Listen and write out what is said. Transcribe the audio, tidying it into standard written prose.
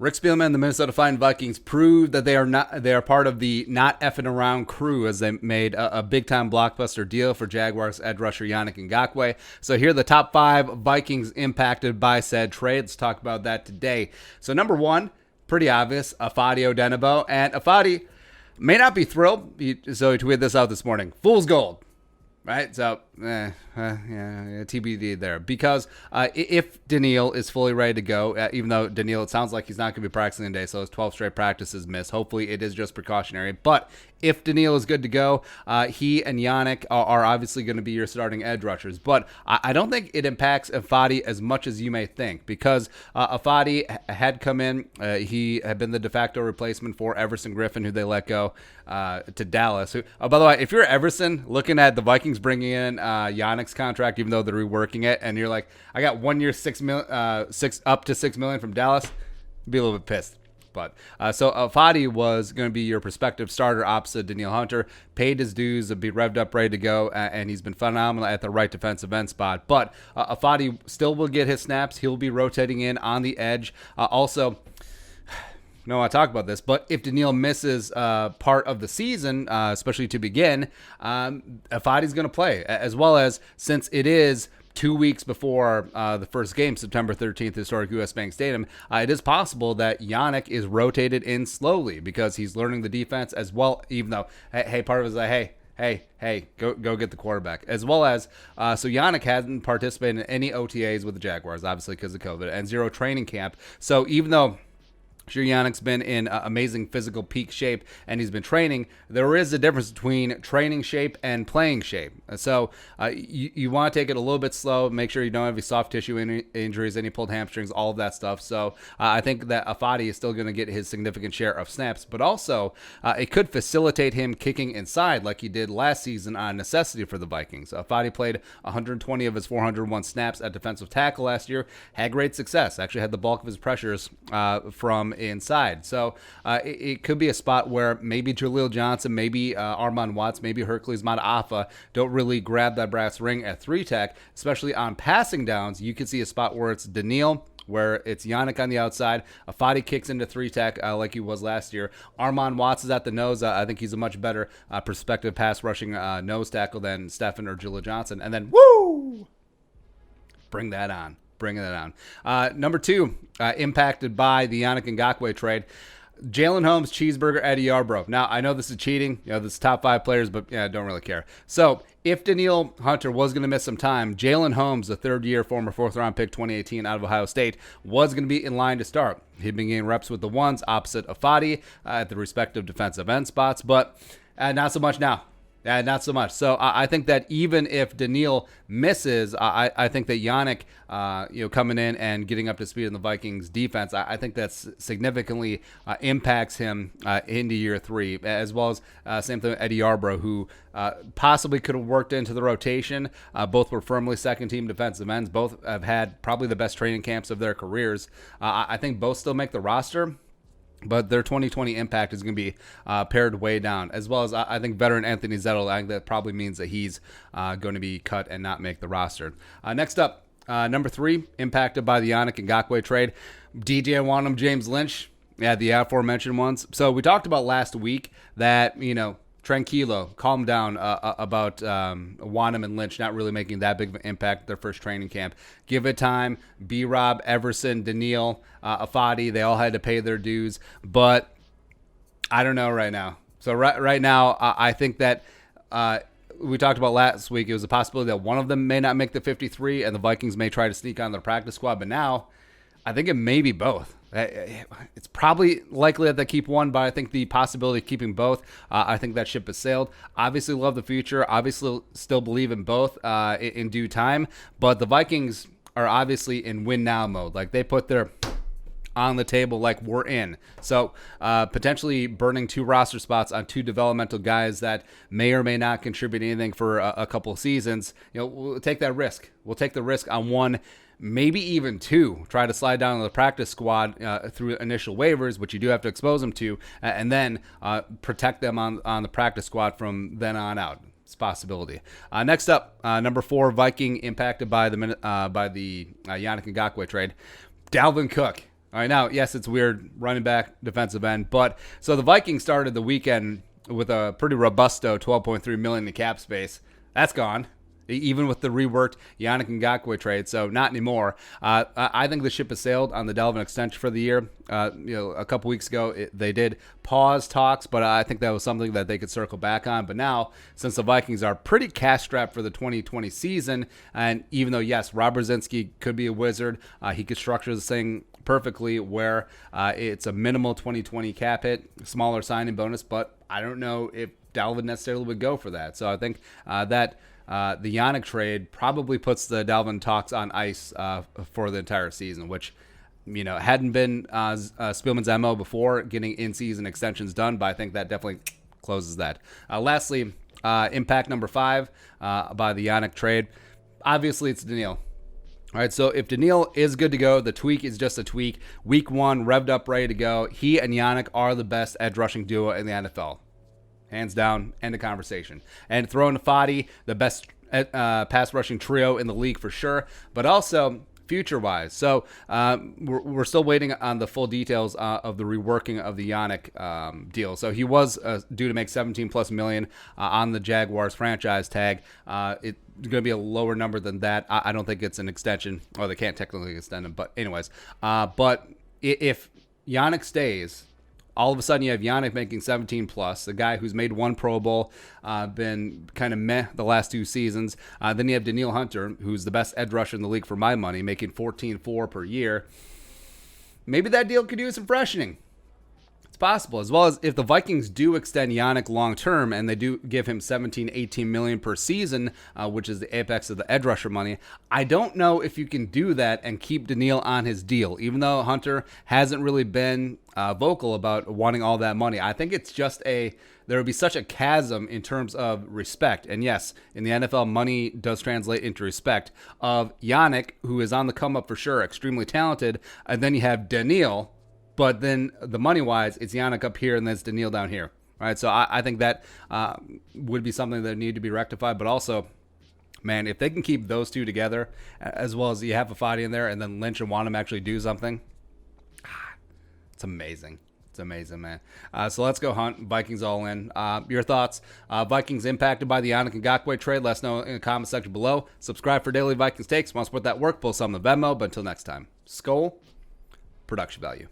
Rick Spielman and the Minnesota Vikings proved that they are part of the not effing around crew as they made a big time blockbuster deal for Jaguars edge rusher Yannick Ngakoue. So here are the top 5 Vikings impacted by said trade. Let's talk about that today. So number 1, pretty obvious, IFEADI ODENIGBO, and IFEADI may not be thrilled. So he tweeted this out this morning: fool's gold. Right, so TBD there. Because if Danielle is fully ready to go, even though Danielle, it sounds like he's not going to be practicing today, so his 12 straight practices missed. Hopefully, it is just precautionary. But if Danielle is good to go, he and Yannick are obviously going to be your starting edge rushers. But I don't think it impacts IFEADI as much as you may think, because IFEADI had come in. He had been the de facto replacement for Everson Griffin, who they let go to Dallas. By the way, if you're Everson looking at the Vikings bringing in Yannick's contract, even though they're reworking it, and you're like, I got 1 year, $6 million from Dallas, be a little bit pissed. But so IFEADI was going to be your prospective starter opposite Danielle Hunter. Paid his dues, be revved up, ready to go, and he's been phenomenal at the right defensive end spot. But IFEADI still will get his snaps. He'll be rotating in on the edge. Also, no, I talk about this, but if Danielle misses part of the season, especially to begin, IFEADI's going to play, as well as, since it is 2 weeks before the first game, September 13th, historic US Bank Stadium, it is possible that Yannick is rotated in slowly because he's learning the defense as well, even though, hey, part of it is like, hey, go get the quarterback. As well as, so Yannick hasn't participated in any OTAs with the Jaguars, obviously because of COVID, and 0 training camp. So even though sure, Yannick's been in amazing physical peak shape and he's been training, there is a difference between training shape and playing shape. So you want to take it a little bit slow, make sure you don't have any soft tissue injuries, any pulled hamstrings, all of that stuff. So I think that IFEADI is still going to get his significant share of snaps, but also it could facilitate him kicking inside like he did last season on necessity for the Vikings. IFEADI played 120 of his 401 snaps at defensive tackle last year, had great success, actually had the bulk of his pressures from inside. So it could be a spot where maybe Jaleel Johnson, maybe Armon Watts, maybe Hercules Mataafa don't really grab that brass ring at 3-tech, especially on passing downs. You could see a spot where it's Danielle, where it's Yannick on the outside. IFEADI kicks into 3-tech like he was last year. Armon Watts is at the nose. I think he's a much better prospective pass rushing nose tackle than Stephen or Jaleel Johnson. And then, woo! Bring that on. Bringing that on. Number 2, impacted by the Yannick Ngakoue trade, Jalen Holmes, Cheeseburger, Eddie Yarbrough. Now, I know this is cheating. This is top 5 players, but I don't really care. So, if Danielle Hunter was going to miss some time, Jalen Holmes, the third-year former 4th-round pick 2018 out of Ohio State, was going to be in line to start. He'd been getting reps with the ones opposite IFEADI at the respective defensive end spots, but not so much now. Not so much. So I think that even if Danielle misses, I think that Yannick, coming in and getting up to speed in the Vikings defense, I think that significantly impacts him into year 3, as well as same thing with Eddie Yarbrough, who possibly could have worked into the rotation. Both were firmly second-team defensive ends. Both have had probably the best training camps of their careers. I think both still make the roster, but their 2020 impact is going to be pared way down, as well as I think veteran Anthony Zettel. I think that probably means that he's going to be cut and not make the roster. Next up, number 3, impacted by the Yannick Ngakoue trade, DJ WONNUM, James Lynch. Yeah, the aforementioned ones. So we talked about last week that, tranquilo, calm down about WONNUM and Lynch not really making that big of an impact their first training camp. Give it time. B-Rob, Everson, Danielle, IFEADI, they all had to pay their dues. But I don't know right now. So right now, I think that we talked about last week, it was a possibility that one of them may not make the 53 and the Vikings may try to sneak on their practice squad. But now, I think it may be both. It's probably likely that they keep one, but I think the possibility of keeping both, I think that ship has sailed. Obviously love the future. Obviously still believe in both in due time. But the Vikings are obviously in win now mode. Like, they put their on the table like we're in. So potentially burning 2 roster spots on 2 developmental guys that may or may not contribute anything for a couple of seasons. We'll take that risk. We'll take the risk on 1, maybe even 2, try to slide down to the practice squad through initial waivers, which you do have to expose them to, and then protect them on the practice squad from then on out. It's a possibility. Next up, number 4, Viking impacted by the Yannick Ngakoue trade, Dalvin Cook. All right, now, yes, it's weird, running back, defensive end, but so the Vikings started the weekend with a pretty robusto $12.3 million in cap space. That's gone, even with the reworked Yannick Ngakoue trade. So not anymore. I think the ship has sailed on the Dalvin extension for the year. A couple weeks ago, they did pause talks, but I think that was something that they could circle back on. But now, since the Vikings are pretty cash strapped for the 2020 season, and even though, yes, Rob Brzezinski could be a wizard, he could structure this thing perfectly where it's a minimal 2020 cap hit, smaller signing bonus, but I don't know if Dalvin necessarily would go for that. So I think that the Yannick trade probably puts the Dalvin talks on ice for the entire season, which hadn't been Spielman's MO before, getting in-season extensions done, but I think that definitely closes that. Lastly, impact number 5 by the Yannick trade. Obviously, it's Danielle. All right, so if Danielle is good to go, the tweak is just a tweak. Week 1, revved up, ready to go. He and Yannick are the best edge rushing duo in the NFL. Hands down, end of conversation. And throw in IFEADI, the best pass rushing trio in the league for sure, but also future-wise. So we're still waiting on the full details of the reworking of the Yannick deal. So he was due to make $17+ million on the Jaguars franchise tag. It's going to be a lower number than that. I don't think it's an extension, or they can't technically extend him. But anyways, but if Yannick stays, all of a sudden you have Yannick making 17 plus, the guy who's made 1 Pro Bowl, been kind of meh the last 2 seasons. Then you have Danielle Hunter, who's the best edge rusher in the league for my money, making 14.4 per year. Maybe that deal could use some freshening. It's possible. As well as if the Vikings do extend Yannick long term and they do give him 17-18 million per season, which is the apex of the edge rusher money, I don't know if you can do that and keep Danielle on his deal, even though Hunter hasn't really been vocal about wanting all that money. I think it's just there would be such a chasm in terms of respect. And yes, in the NFL, money does translate into respect of Yannick, who is on the come up for sure, extremely talented. And then you have Danielle, but then the money-wise, it's Yannick up here and then it's Danielle down here. All right, so I think that would be something that need to be rectified. But also, man, if they can keep those two together, as well as you have IFEADI in there, and then Lynch and WONNUM actually do something, it's amazing. It's amazing, man. So let's go hunt. Vikings all in. Your thoughts? Vikings impacted by the Yannick Ngakoue trade? Let us know in the comment section below. Subscribe for daily Vikings takes. Want to support that work? Pull some of the Venmo. But until next time, Skol, production value.